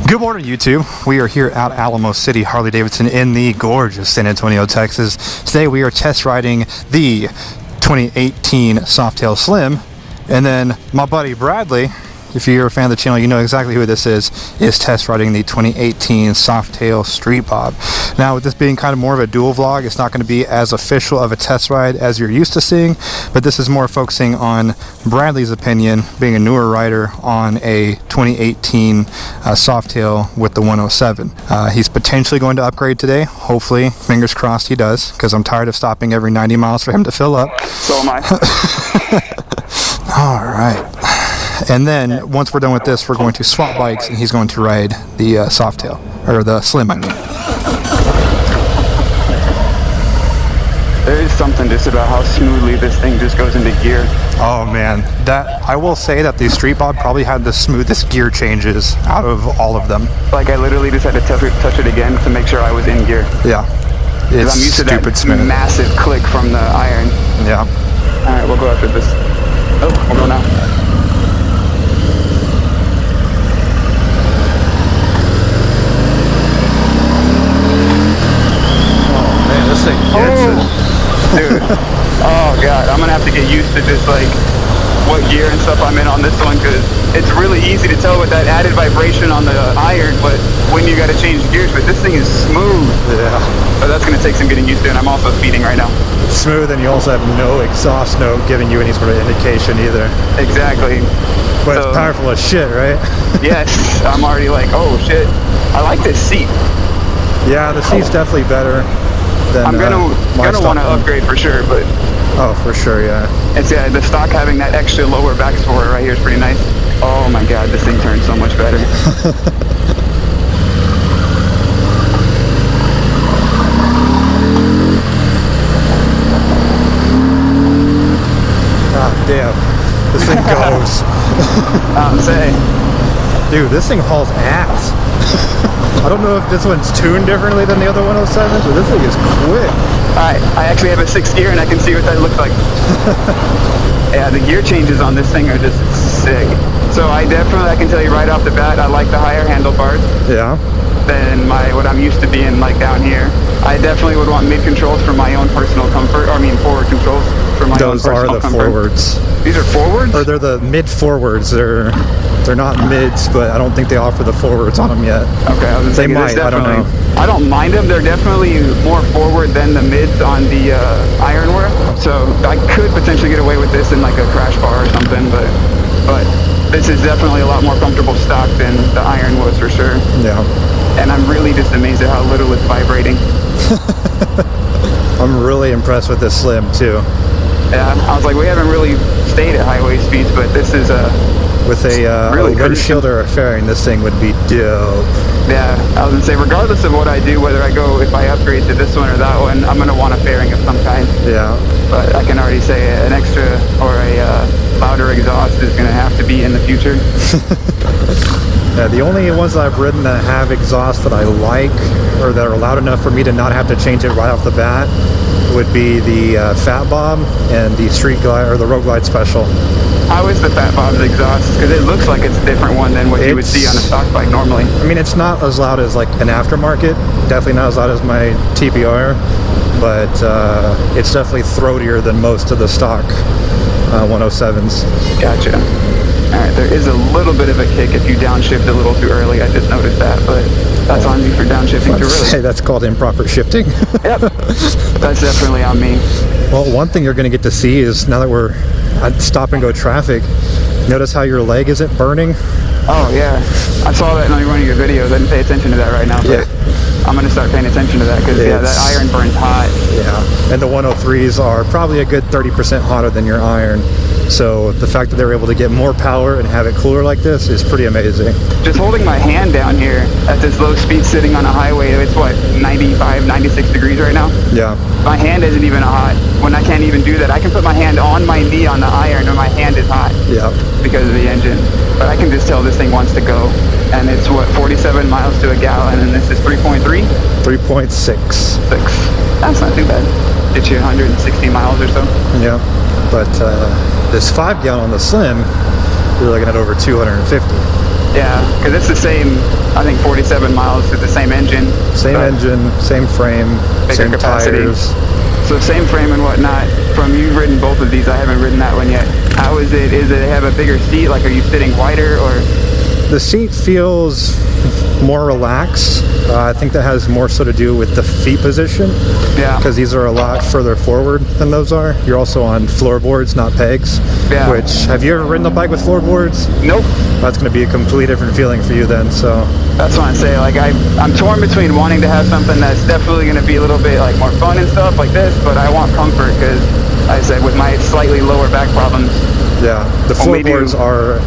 Good morning, YouTube. We are here at Alamo City, Harley Davidson in the gorgeous San Antonio, Texas. Today we are test riding the 2018 Softail Slim, and then my buddy Bradley, if you're a fan of the channel, you know exactly who this is test riding the 2018 Softail Street Bob. Now, with this being kind of more of a dual vlog, it's not going to be as official of a test ride as you're used to seeing, but this is more focusing on Bradley's opinion, being a newer rider on a 2018 Softail with the 107. He's potentially going to upgrade today. Hopefully, fingers crossed he does, because I'm tired of stopping every 90 miles for him to fill up. So am I. All right. And then once we're done with this, we're going to swap bikes, and he's going to ride the Softail, or the Slim, I mean. There is something just about how smoothly this thing just goes into gear. Oh man, that I will say that the Street Bob probably had the smoothest gear changes out of all of them. Like, I literally just had to touch it again to make sure I was in gear. Yeah, it's I'm used to that smooth. massive click from the iron. Yeah. All right, we'll go after this. Oh, we'll go now. Dude, oh god, I'm gonna have to get used to just like what gear and stuff I'm in on this one, because it's really easy to tell with that added vibration on the iron, but when you gotta change gears. But this thing is smooth. Yeah. So that's gonna take some getting used to, and I'm also speeding right now. It's smooth, and you also have no exhaust note giving you any sort of indication either. Exactly. But it's powerful as shit, right? Yes, I'm already like, oh shit, I like this seat. Yeah, the seat's definitely better. I'm gonna want to upgrade for sure, but oh, for sure, yeah. It's the stock having that extra lower back support right here is pretty nice. Oh my god, this thing turns so much better. God damn, this thing goes. I'm saying, dude, this thing hauls ass. I don't know if this one's tuned differently than the other 107s, but this thing is quick. Alright, I actually have a 6th gear and I can see what that looks like. Yeah, the gear changes on this thing are just sick. So I can tell you right off the bat, I like the higher handlebars. Yeah. Than what I'm used to being like down here. I definitely would want mid controls for my own personal comfort, or I mean forward controls for my own personal comfort. Those are the forwards. These are forwards? Or they're the mid forwards. They're not mids, but I don't think they offer the forwards on them yet. Okay, I was they might. I don't know. I don't mind them. They're definitely more forward than the mids on the ironwear. So I could potentially get away with this in like a crash bar or something, but this is definitely a lot more comfortable stock than the iron was for sure. Yeah. And I'm really just amazed at how little it's vibrating. I'm really impressed with this Slim too. Yeah, I was like, we haven't really stayed at highway speeds, but this is with a really windshield or a fairing, this thing would be dope. Yeah, I was gonna say, regardless of what I do, whether if I upgrade to this one or that one, I'm gonna want a fairing of some kind. Yeah. But I can already say an extra or a louder exhaust is gonna have to be in the future. Yeah, the only ones that I've ridden that have exhaust that I like, or that are loud enough for me to not have to change it right off the bat, would be the Fat Bob and the Street Glide, or the Road Glide Special. How is the Fat Bob's exhaust? Because it looks like it's a different one than what you would see on a stock bike normally. I mean, it's not as loud as like an aftermarket. Definitely not as loud as my TBR, but it's definitely throatier than most of the stock 107s. Gotcha. Alright, there is a little bit of a kick if you downshift a little too early. I just noticed that, but that's on me for downshifting too early. Say that's called improper shifting. Yep, that's definitely on me. Well, one thing you're going to get to see is, now that we're at stop and go traffic, notice how your leg isn't burning? Oh yeah, I saw that in one of your videos. I didn't pay attention to that right now, but I'm going to start paying attention to that, because yeah, that iron burns hot. Yeah, and the 103s are probably a good 30% hotter than your iron. So the fact that they were able to get more power and have it cooler like this is pretty amazing. Just holding my hand down here at this low speed sitting on a highway, it's what, 95, 96 degrees right now? Yeah. My hand isn't even hot. When I can't even do that, I can put my hand on my knee on the iron and my hand is hot. Yeah. Because of the engine. But I can just tell this thing wants to go. And it's what, 47 miles to a gallon, and this is 3.3? 3.6. 6. That's not too bad. Get you 160 miles or so. Yeah. But this 5 gallon on the Slim, you're looking at over 250. Yeah, because it's the same, I think 47 miles with the same engine. Same engine, same frame, bigger same capacity. tires. So same frame and whatnot. From you've ridden both of these, I haven't ridden that one yet. How is it? Is it have a bigger seat? Like, are you sitting wider or? The seat feels more relaxed. I think that has more so to do with the feet position. Yeah. Because these are a lot further forward than those are. You're also on floorboards, not pegs. Yeah. Which, have you ever ridden a bike with floorboards? Nope. That's going to be a completely different feeling for you then, so. That's what I say. Like, I'm torn between wanting to have something that's definitely going to be a little bit like more fun and stuff like this, but I want comfort because, like I said, with my slightly lower back problems. Yeah, the floorboards are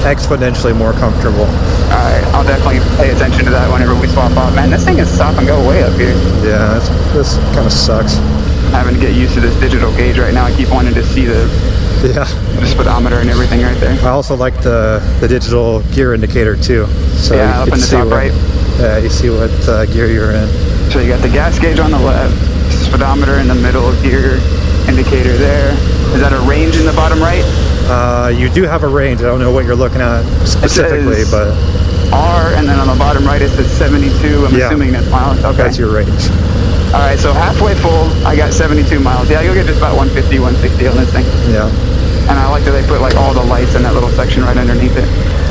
exponentially more comfortable. Alright, I'll definitely pay attention to that whenever we swap out. Man, this thing is stop and go way up here. Yeah, this kind of sucks. I'm having to get used to this digital gauge right now. I keep wanting to see the speedometer and everything right there. I also like the digital gear indicator too. So yeah, up in the top right. Yeah, you see what gear you're in. So you got the gas gauge on the left, speedometer in the middle, gear indicator there. Is that a range in the bottom right? You do have a range. I don't know what you're looking at specifically, but R, and then on the bottom right it says 72. I'm assuming that's miles. Okay. That's your range. Alright, so halfway full, I got 72 miles. Yeah, you'll get just about 150, 160 on this thing. Yeah. And I like that they put like all the lights in that little section right underneath it.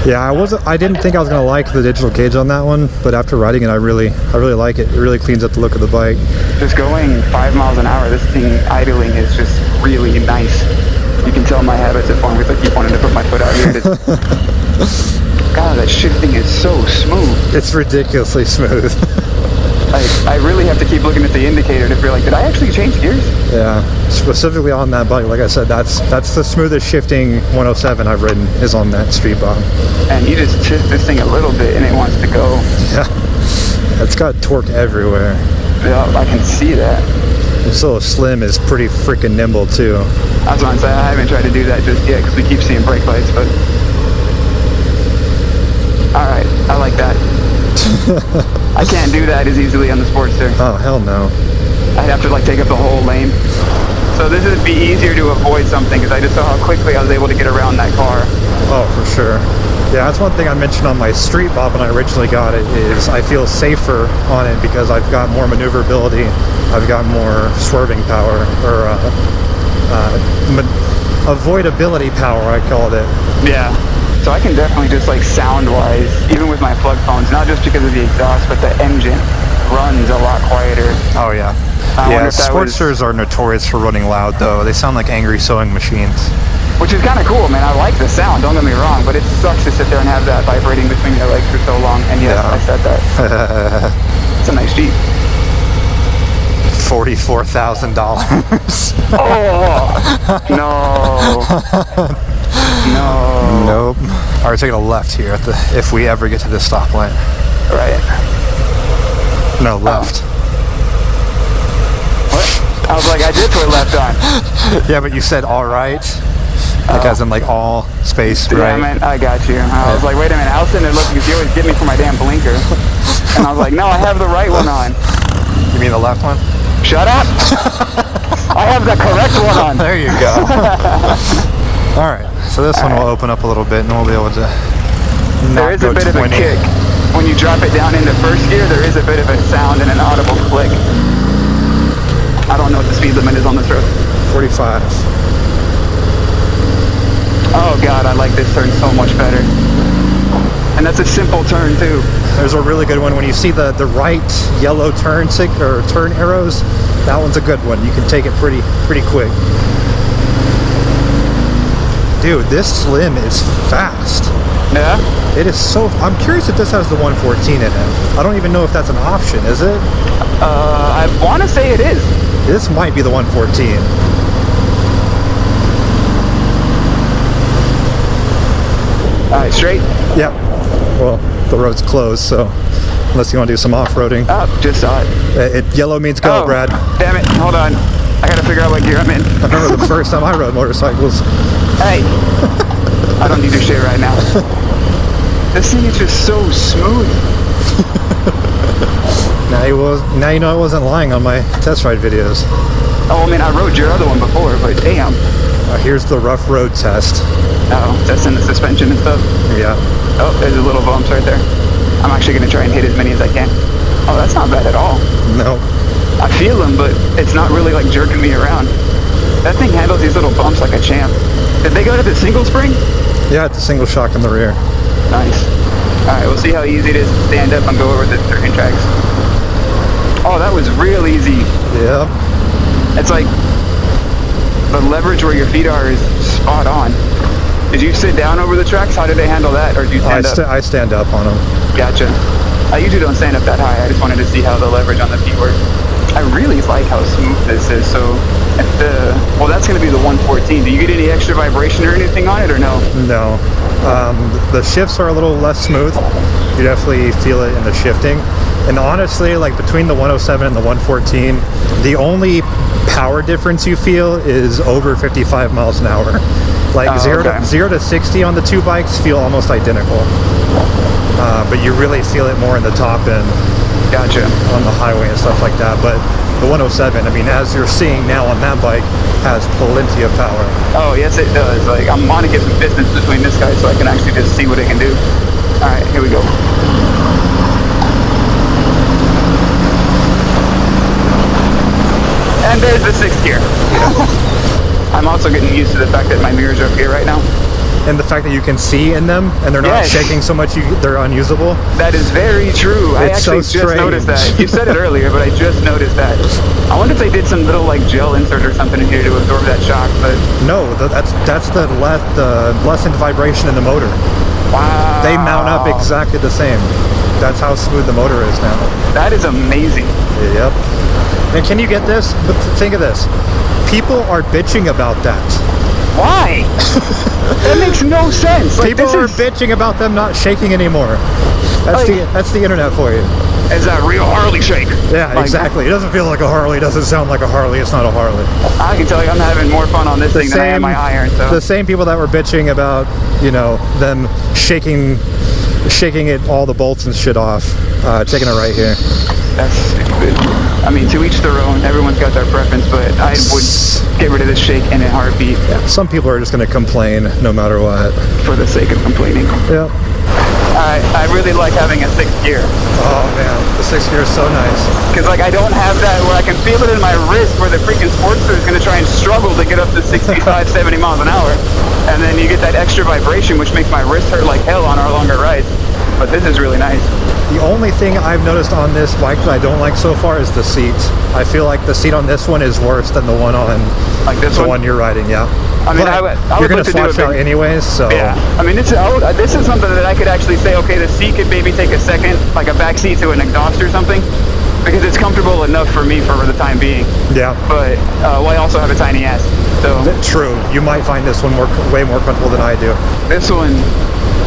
Yeah, I didn't think I was gonna like the digital gauge on that one, but after riding it, I really like it. It really cleans up the look of the bike. Just going 5 miles an hour, this thing idling is just really nice. You can tell my habits have formed because I keep wanting to put my foot out here. God, that shifting is so smooth. It's ridiculously smooth. I really have to keep looking at the indicator to feel like, did I actually change gears? Yeah, specifically on that bike, like I said, that's the smoothest shifting 107 I've ridden is on that Street Bob. And you just shift this thing a little bit and it wants to go. Yeah, it's got torque everywhere. Yeah, I can see that. This little Slim is pretty freaking nimble too. I was going to say, I haven't tried to do that just yet because we keep seeing brake lights, but... Alright, I like that. I can't do that as easily on the Sportster. Oh, hell no. I'd have to like take up the whole lane. So this would be easier to avoid something because I just saw how quickly I was able to get around that car. Oh, for sure. Yeah, that's one thing I mentioned on my Street Bob when I originally got it is I feel safer on it because I've got more maneuverability. I've got more swerving power, or avoidability power, I called it. Yeah. So I can definitely just like sound-wise, even with my plug phones, not just because of the exhaust, but the engine runs a lot quieter. Oh yeah. Yeah, Sportsters are notorious for running loud though. They sound like angry sewing machines. Which is kind of cool, man. I like the sound, don't get me wrong, but it sucks to sit there and have that vibrating between your legs for so long. And yes, I said that. It's a nice Jeep. $44,000. Oh, no. No. Nope. All right, taking a left here if we ever get to this stoplight. Right. No, left. What? I was like, I did put left on. Yeah, but you said all right. Like as in like all space, right? Damn it, I got you. I was like, wait a minute, I was sitting there looking because you always get me for my damn blinker. And I was like, no, I have the right one on. You mean the left one? Shut up! I have the correct one on. There you go. All right, so this one will open up a little bit and we'll be able to There is a bit of a kick. When you drop it down into first gear, there is a bit of a sound and an audible click. I don't know what the speed limit is on this road. 45. Oh God, I like this turn so much better. And that's a simple turn too. There's a really good one when you see the right yellow turn arrows. That one's a good one. You can take it pretty quick. Dude, this Slim is fast. Yeah? It is so... I'm curious if this has the 114 in it. I don't even know if that's an option, is it? I want to say it is. This might be the 114. Alright, straight? Yeah. Well, the road's closed, so... Unless you want to do some off-roading. Oh, just saw it. Yellow means go, Brad. Damn it. Hold on. I gotta figure out what gear I'm in. I remember the first time I rode motorcycles. Hey. I don't need your shit right now. This thing is just so smooth. Now you know I wasn't lying on my test ride videos. Oh, I mean, I rode your other one before, but damn. Here's the rough road test. Oh, testing the suspension and stuff? Yeah. Oh, there's a little bumps right there. I'm actually going to try and hit as many as I can. Oh, that's not bad at all. No. I feel them, but it's not really like jerking me around. That thing handles these little bumps like a champ. Did they go to the single spring? Yeah, it's a single shock in the rear. Nice. Alright, we'll see how easy it is to stand up and go over the certain tracks. Oh, that was real easy. Yeah. It's like the leverage where your feet are is spot on. Did you sit down over the tracks? How did they handle that? Or did you stand up? I stand up on them. Gotcha. I usually don't stand up that high. I just wanted to see how the leverage on the feet works. I really like how smooth this is. So, if well, that's going to be the 114. Do you get any extra vibration or anything on it, or no? No. The shifts are a little less smooth. You definitely feel it in the shifting. And honestly, like between the 107 and the 114, the only power difference you feel is over 55 miles an hour. Like 0 to 60 on the two bikes feel almost identical. But you really feel it more in the top end. Gotcha. On the highway and stuff like that. But the 107, I mean, as you're seeing now on that bike, has plenty of power. Oh, yes it does. Like, I'm want to get some distance between this guy so I can actually just see what it can do. Alright, here we go. And there's the 6th gear. I'm also getting used to the fact that my mirrors are up here right now. And the fact that you can see in them and they're not shaking so much they're unusable. That is very true. I actually just noticed that. You said it earlier, but I just noticed that. I wonder if they did some little like gel insert or something in here to absorb that shock, but no, that's the lessened vibration in the motor. Wow. They mount up exactly the same. That's how smooth the motor is now. That is amazing. Yep. And can you get this? But think of this. People are bitching about that. Why? That makes no sense. Like, people are bitching about them not shaking anymore. That's the internet for you. Is that real Harley shake? Yeah, like, exactly. It doesn't feel like a Harley. It doesn't sound like a Harley. It's not a Harley. I can tell you I'm having more fun on this thing than I am my iron. So. The same people that were bitching about, you know, them shaking it, all the bolts and shit off, taking it right here. That's stupid. I mean, to each their own. Everyone's got their preference, but I would get rid of this shake in a heartbeat. Yeah, some people are just going to complain no matter what. For the sake of complaining. Yep. I really like having a 6th gear. Oh man, the 6th gear is so nice. Because like I don't have that where I can feel it in my wrist where the freaking Sportster is going to try and struggle to get up to 65, 70 miles an hour. And then you get that extra vibration which makes my wrist hurt like hell on our longer rides. But this is really nice. The only thing I've noticed on this bike that I don't like so far is the seat. I feel like the seat on this one is worse than the one on the one you're riding, yeah. I mean, you're going to swatch out anyways, so... Yeah, I mean, this is something that I could actually say, okay, the seat could maybe take a second, like a back seat to an exhaust or something, because it's comfortable enough for me for the time being. Yeah. But, well, I also have a tiny ass, so... True. You might find this one way more comfortable than I do. This one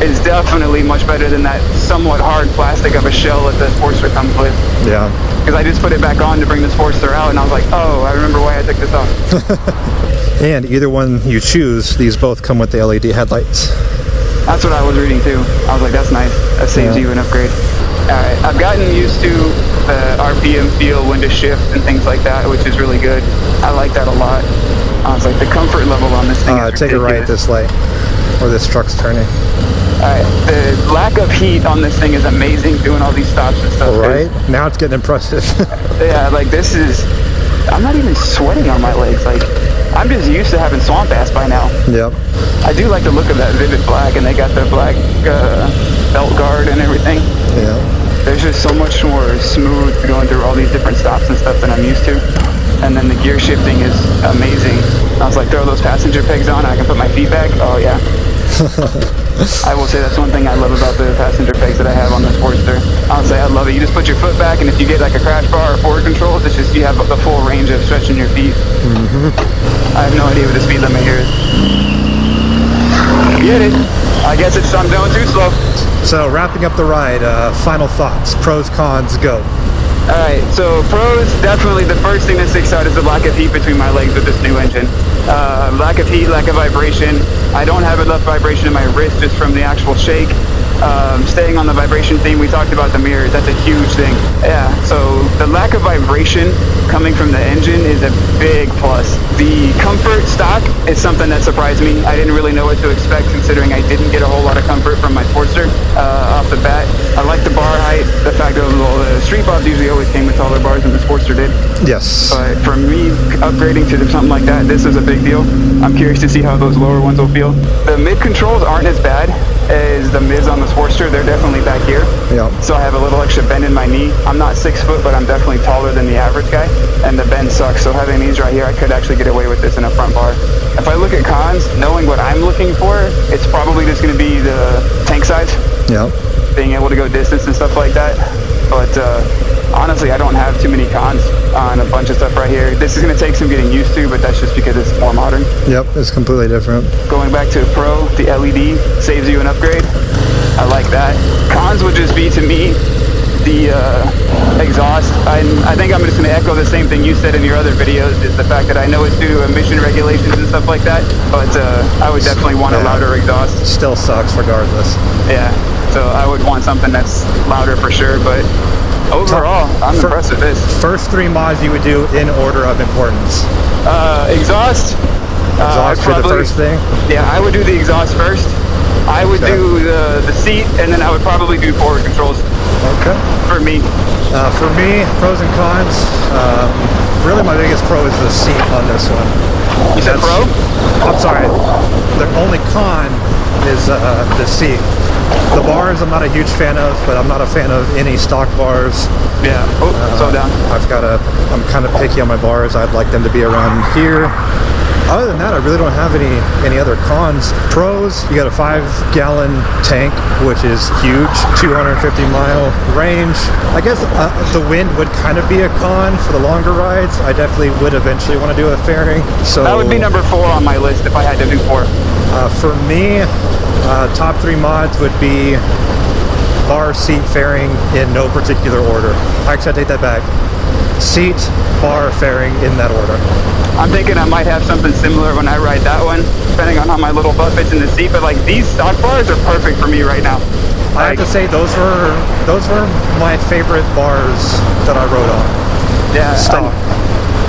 is definitely much better than that somewhat hard plastic of a shell that the Sportster comes with. Yeah. Because I just put it back on to bring the Sportster out, and I was like, oh, I remember why I took this off. And either one you choose, these both come with the LED headlights. That's what I was reading too. I was like, that's nice. That saves you an upgrade. Alright, I've gotten used to the RPM feel when to shift and things like that, which is really good. I like that a lot. I was like, the comfort level on this thing is take ridiculous. it right this way, where this truck's turning. Alright, the lack of heat on this thing is amazing, doing all these stops and stuff. Right? Now it's getting impressive. Yeah, like this is... I'm not even sweating on my legs. Like, I'm just used to having swamp ass by now. Yep. I do like the look of that vivid black, and they got the black belt guard and everything. Yeah. There's just so much more smooth going through all these different stops and stuff than I'm used to. And then the gear shifting is amazing. I was like, throw those passenger pegs on, I can put my feet back. Oh yeah. I will say that's one thing I love about the passenger pegs that I have on the Sportster. Honestly, I love it. You just put your foot back, and if you get like a crash bar or forward controls, it's just you have the full range of stretching your feet. I have no idea what the speed limit here is. Get it? I guess it's I'm going too slow. So wrapping up the ride, final thoughts, pros, cons, go. Alright, so pros, definitely the first thing that sticks out is the lack of heat between my legs with this new engine. Lack of heat, lack of vibration. I don't have enough vibration in my wrist just from the actual shake. Staying on the vibration theme, we talked about the mirrors. That's a huge thing. Yeah, so the lack of vibration coming from the engine is a big plus. The comfort stock is something that surprised me. I didn't really know what to expect considering I didn't get a whole lot of comfort from my Sportster. Yes. But for me, upgrading to something like that, this is a big deal. I'm curious to see how those lower ones will feel. The mid controls aren't as bad as the mids on the Sportster. They're definitely back here. Yeah. So I have a little extra bend in my knee. I'm not 6 foot, but I'm definitely taller than the average guy. And the bend sucks. So having these right here, I could actually get away with this in a front bar. If I look at cons, knowing what I'm looking for, it's probably just going to be the tank size. Yeah. Being able to go distance and stuff like that. But honestly, I don't have too many cons on a bunch of stuff right here. This is going to take some getting used to, but that's just because it's more modern. Yep, it's completely different. Going back to Pro, the LED saves you an upgrade. I like that. Cons would just be, to me, the exhaust. I think I'm just going to echo the same thing you said in your other videos, is the fact that I know it's due to emission regulations and stuff like that, but I would definitely want a louder exhaust. Still sucks regardless. Yeah, so I would want something that's louder for sure, but overall, I'm impressed with this. First 3 mods you would do in order of importance. Exhaust. Exhaust for the first thing? Yeah, I would do the exhaust first. I would do the seat, and then I would probably do forward controls. Okay. For me. For me, pros and cons. Really, my biggest pro is the seat on this one. You said pro? I'm sorry. The only con is the seat. The bars I'm not a huge fan of, but I'm not a fan of any stock bars. Yeah. Oh, slow down. I'm kind of picky on my bars. I'd like them to be around here. Other than that, I really don't have any other cons. Pros, you got a 5-gallon tank, which is huge, 250-mile range. I guess the wind would kind of be a con for the longer rides. I definitely would eventually want to do a fairing. So that would be number 4 on my list if I had to do 4. For me, top 3 mods would be bar, seat, fairing in no particular order. Actually, I take that back. Seat, bar, fairing in that order. I'm thinking I might have something similar when I ride that one, depending on how my little butt fits in the seat. But like, these stock bars are perfect for me right now. I have to say those were my favorite bars that I rode on. Yeah, stock.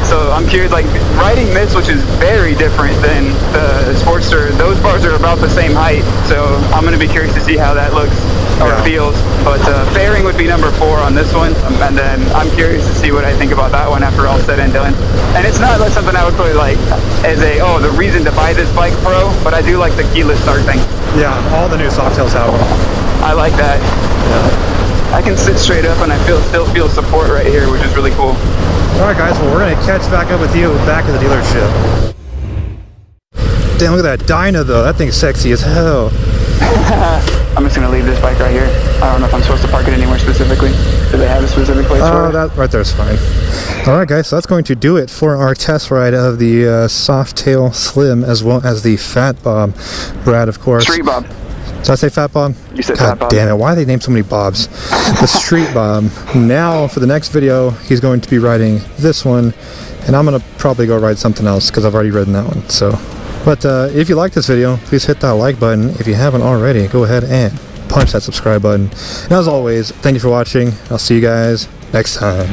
So I'm curious, like riding this, which is very different than the Sportster. Those bars are about the same height, so I'm going to be curious to see how that looks or feels. But fairing would be number 4 on this one, and then I'm curious to see what I think about that one after all said and done. And it's not like something I would put like as the reason to buy this bike Pro, but I do like the keyless start thing. Yeah, all the new Softails have them. I like that. Yeah. I can sit straight up and I still feel support right here, which is really cool. Alright guys, well we're going to catch back up with you back at the dealership. Damn, look at that Dyna though, that thing's sexy as hell. I'm just going to leave this bike right here. I don't know if I'm supposed to park it anywhere specifically. Do they have a specific place for it? That right there is fine. Alright guys, so that's going to do it for our test ride of the Softail Slim as well as the Fat Bob. Brad, of course. Street Bob. Did I say Fat Bob? You said God Fat Bob. Damn it, why do they name so many Bobs? The Street Bob. Now, for the next video, he's going to be riding this one, and I'm going to probably go ride something else, because I've already ridden that one, so. But if you like this video, please hit that like button. If you haven't already, go ahead and punch that subscribe button. And as always, thank you for watching. I'll see you guys next time.